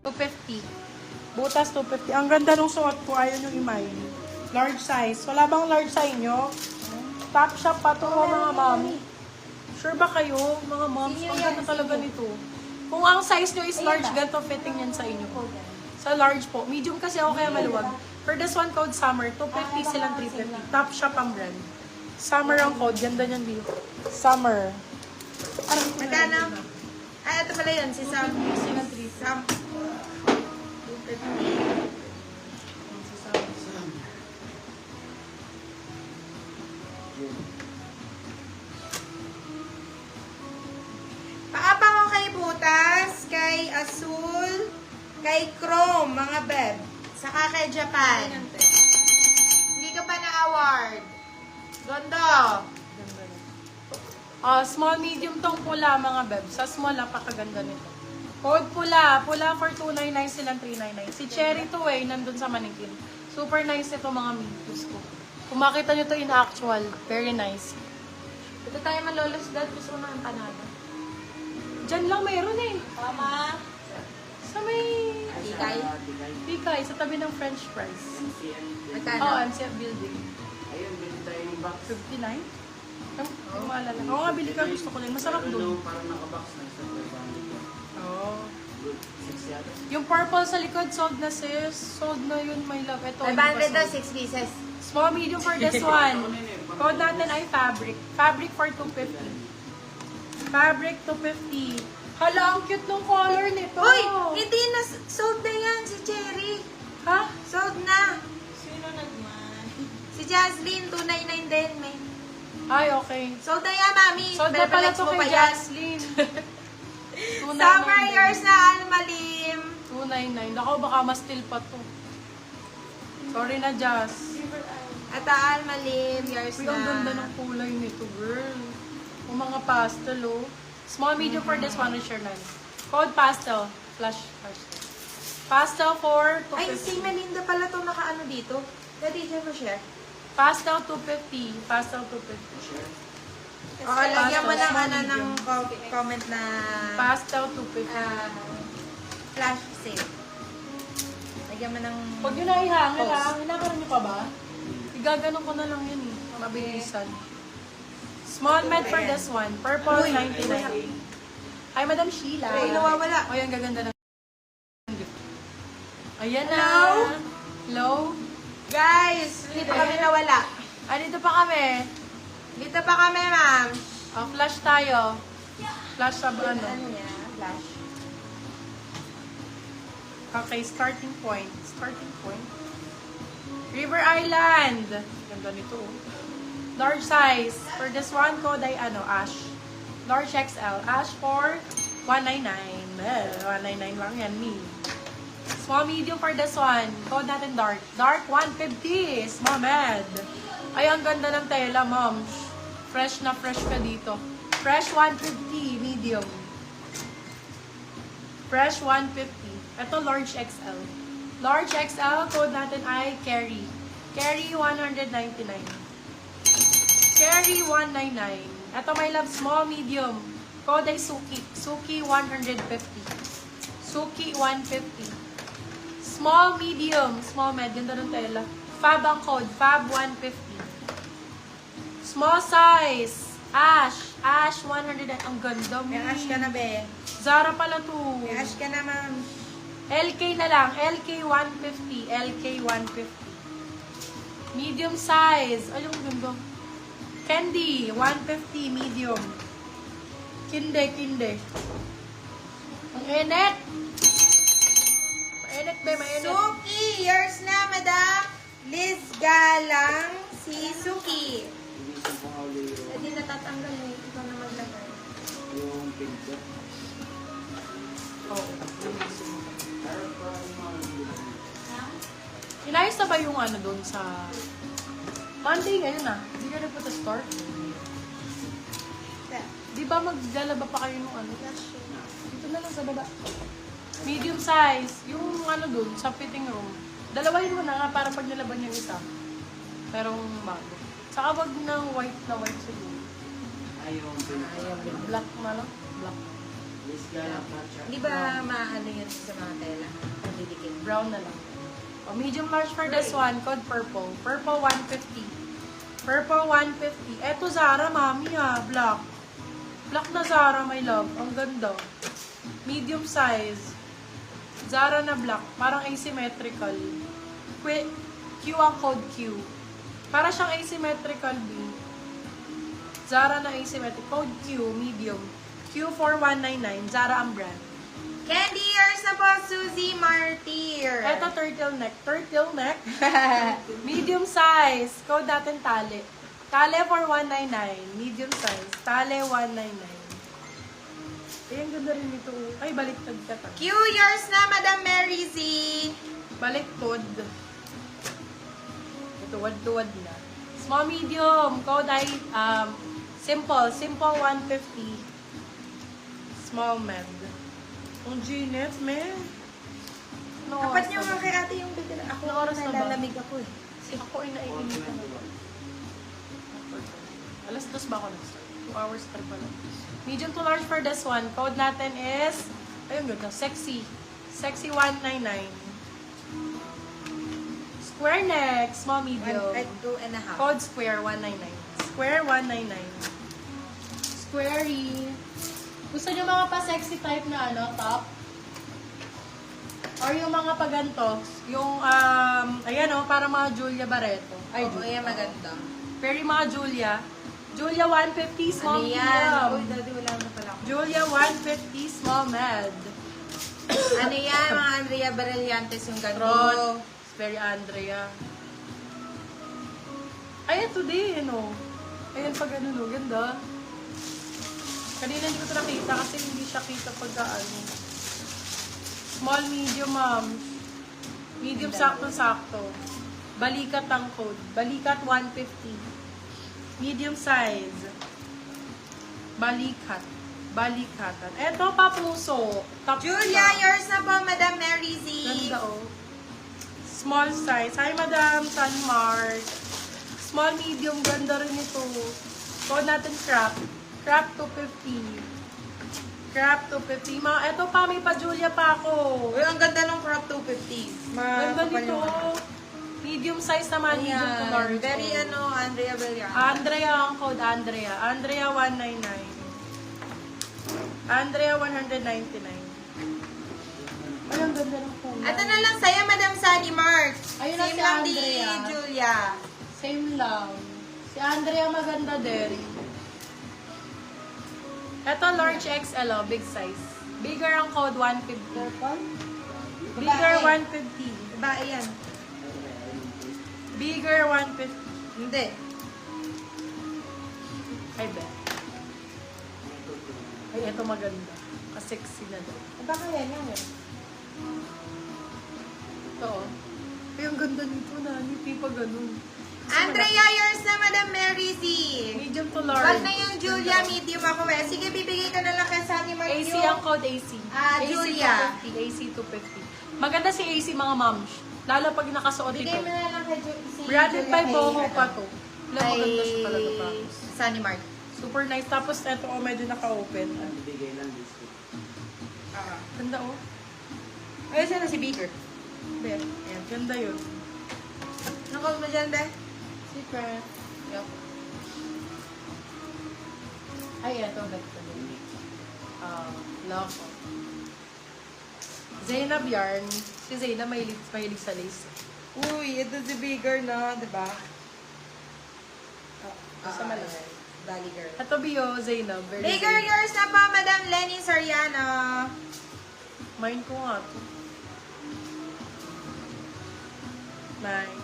$250. Butas, $250. Ang ganda nung suot ko. Ayaw nyo imay. Large size. Wala bang large sa inyo? Top shop pa to mga mami. Sure ba kayo, mga moms? Ang ganda talaga nito. Kung ang size nyo is large, ganito fitting yan sa inyo. Sa large po. Medium kasi ako kaya maluwag. For this one code summer, $250 silang $350. Top shop ang brand. Summer ang code. Ganda niyan dito. Summer. Magkano? Ay, ito pala yun. Si Sam. Silang $350. Sam. Paabang ko kay Butas, kay Azul, kay Chrome, mga beb. Saka kay Japan. Hindi ka pa na-award. Gondo. Small, medium tong pula, mga beb. Sa small, napakaganda nito. Code pula. Pula for $299 silang $399. Si Cherry to nandun sa manikin. Super nice ito mga mediums ko. Kung makita nyo to in actual, very nice. Ito tayo malolos dad. Gusto ko na ang panalo. Diyan lang mayroon eh. Tama. Sa may... Tikay. Pikay, sa tabi ng French fries. Magkano? MCF building. Ayun, bili tayo ng box. 59? Ang maalala. Oo nga, bili ka. Gusto ko din. Masarap doon. Parang naka-box na isa. Oo. 6 yata. Yung purple sa likod, sold na sis. Sold na yun, my love. Ito. 500 daw, 6 pieces. Small, medium for this one. Code natin ay fabric. Fabric for $250. Fabric $250. Hala, ang cute ng color nito. Uy! Hindi na, sold na yan si Cherry. Ha? Sold na. Sino nagman? Si Jasmine, 299 din, may. Ay, okay. Sold na yan, mami. Sold na pala Bebelex to mo kay pa yan. Jaslyn. Summer yours na almalim. $299. Ako, baka ma-steal pa to. Sorry na, Jas. At almalim, yours Uy, na. ang ganda ng kulay nito, girl. Yung mga pastel, oh. Small, medium for this one, share na. Code pastel. Flash. Pastel for Ay, $250. si Melinda pala to nakaano dito. Daddy, dyan mo share. Pastel $250. Pastel $250. Oo, lagyan mo Pastel, ng small, ano ng medium. comment na Pastel $250. flash sale. Lagyan mo ng... Pag yun ay hangin, Post. hinakaran niyo pa ba? Igaganon ko na lang yun eh. Mabilisan. Small med for this one. Purple, Uy, $99. Hi, Madam Sheila. Ay, nawawala. O, yan, gaganda na. Ayan na. Hello? Hello? Guys, dito kami nawala. Dito pa kami. Dito pa kami, ma'am. Flash tayo. Flash sa ano. Ano niya? Flash. Okay, starting point. Starting point. River Island. Ganda nito. Oh. Large size. For this one, code ay ash. Large XL. Ash for $199. $199 lang yan, me. Small medium for this one. Code natin dark. Dark $150. Small med. Ay, ang ganda ng tela, mom. Fresh na fresh ka dito. Fresh $150. Medium. Fresh $150. Ito, large XL. Large XL, code natin ay carry. Carry $199. Carry $199. Ito, my love, small, medium. Code ay Suki. Suki $150. Suki $150. Small, medium. Small, med. Ganda ng tela. Fab ang code. Fab $150. Small size. Ash. Ash $100. Ang ganda mo. May ash ka na, be. Zara pala to. May ash ka na, ma'am. LK na lang. LK $150. LK $150. Medium size. Ay, ang ganda. Candy, $150, medium. Kinde. Ang init. Mainit, be, mainit. Suki, yours na, madam. Liz Galang, si Suki. Ibisan ko nga ulit Hindi natatanggal eh. Ikaw na maglagay. yung pinto. Oh. Parang parang Inayos na ba yung ano doon sa... Monday ngayon ah. Hindi ka nagpunta store? Di ba maglalaba pa kayo nung ano? Dito na lang sa baba. Medium size. Yung ano doon, sa fitting room. Dalawahin mo na nga para pag nalaban yung isa. Pero bago. Saka wag ng white na white siguro. Ay, yung pink. Black na lang. Black. Yes, kaya matcha. Di ba maano yun sa mga tela? Nandidikit. Brown na lang. O, medium large for this one, code purple. Purple 150. Purple 150. Eto Zara, mami black. Black na Zara, my love. Ang ganda. Medium size. Zara na black. Parang asymmetrical. Q ang code Q. Para siyang asymmetrical B. Zara na asymmetrical. Code Q, medium. Q4199. Zara ang brand. Candy ears na po, Suzy Martir. Eto turtleneck. Turtleneck. Medium size. Code natin tali. Tali for 199. Medium size. Tali 199. Eh, ang ganda rin ito. Ay, baliktad ka ta. Q yours na, Madam Mary Z. Baliktod. Ito, wad-tuwad na. Small, medium. Code ay simple. Simple 150. Small med. Ang Gnet, me. No, Dapat niyo mga kay ate yung bigla. Ako Anong oras na ba? nalalamig ako eh. Ako ay naiinitan na. 4:21. Alas 2 ba ako nag-start? 2 hours pa pala. Medium to large for this one. Code natin is, ayun ganda, sexy. Sexy 199. Square neck, small medium. 2.5. Code square 199. Square 199. Squarey. Gusto nyo mga pa-sexy type na top? Or yung mga paganto? Yung, ayan para mga Julia Barreto. Ay, Oo, Julia. yan maganda. Pero yung mga Julia, Julia 150 small Ano yan? medium. Uy, daddy, wala na pala ako. Julia 150 small med. Ano yan? Mga Andrea Barillantes yung Trot. ganito. Very Andrea. Ay, ito din, Ayan pag ganda. Kanina hindi ko ito nakita kasi hindi siya kita pagka Small, medium, medium, sakto-sakto. Balikat ang code. Balikat 150. Medium size. Balikat. Balikatan. Eto, papuso. Top Julia, top. yours na po, Madam Mary Z. Ganda, Small size. Hi, Madam Sanmart. Small, medium. Ganda rin ito. Code natin crop. Crop 250. Crop 250. Eto pa, may pa Julia pa ako. Uy, ang ganda ng crop 250. Ganda nito. Medium size naman. Medium to Ayan. large. Very Andrea Barillantes. Andrea ang code. Andrea. Andrea 199. Andrea 199. Ay, ang ganda ng kulay. Ito na lang sa'yo, Madam Sunny Mart. Ayun na Same si lang di Andrea. Julia. Same lang. Si Andrea maganda din. Ito, large XL, big size. Bigger ang code 150. Bigger 150. Babae yan. Bigger 150. Hindi. Ay, bet. Ay, ito maganda. Kasexy na daw. Baka yan yan. Ito, Ay, ang ganda nito na. Hindi pa ganun. Andrea, yours na, Madam Mary Z. Medium to large. Wag na yung Julia, medium ako eh. Sige, bibigay ko na lang kay Sunny Mart AC yung... ang code AC. AC Julia. 250. AC 250. Maganda si AC mga moms. Lalo pag nakasuot Bigay ito. mo na lang kay si Branded Julia by kay, Boho pa ano, to. Alam, maganda siya talaga pa. Sunny Mart. Super nice. Tapos ito medyo naka-open. Bigay lang biscuit. Ganda Ayun siya na si Beaker. Be. Ayan, ganda yun. Anong call mo dyan, Be? Secret. Yup. Ay, ito. Ganda din. Love. Zainab yarn. Si Zainab mahilig sa lace. Uy, ito si Beaker na, di ba? Sa malaki. Valley Girl. Ito Bio, Zainab. Very Beaker, Zainab. yours na po, Madam Lenny Soriano. Mine ko nga to. Mine.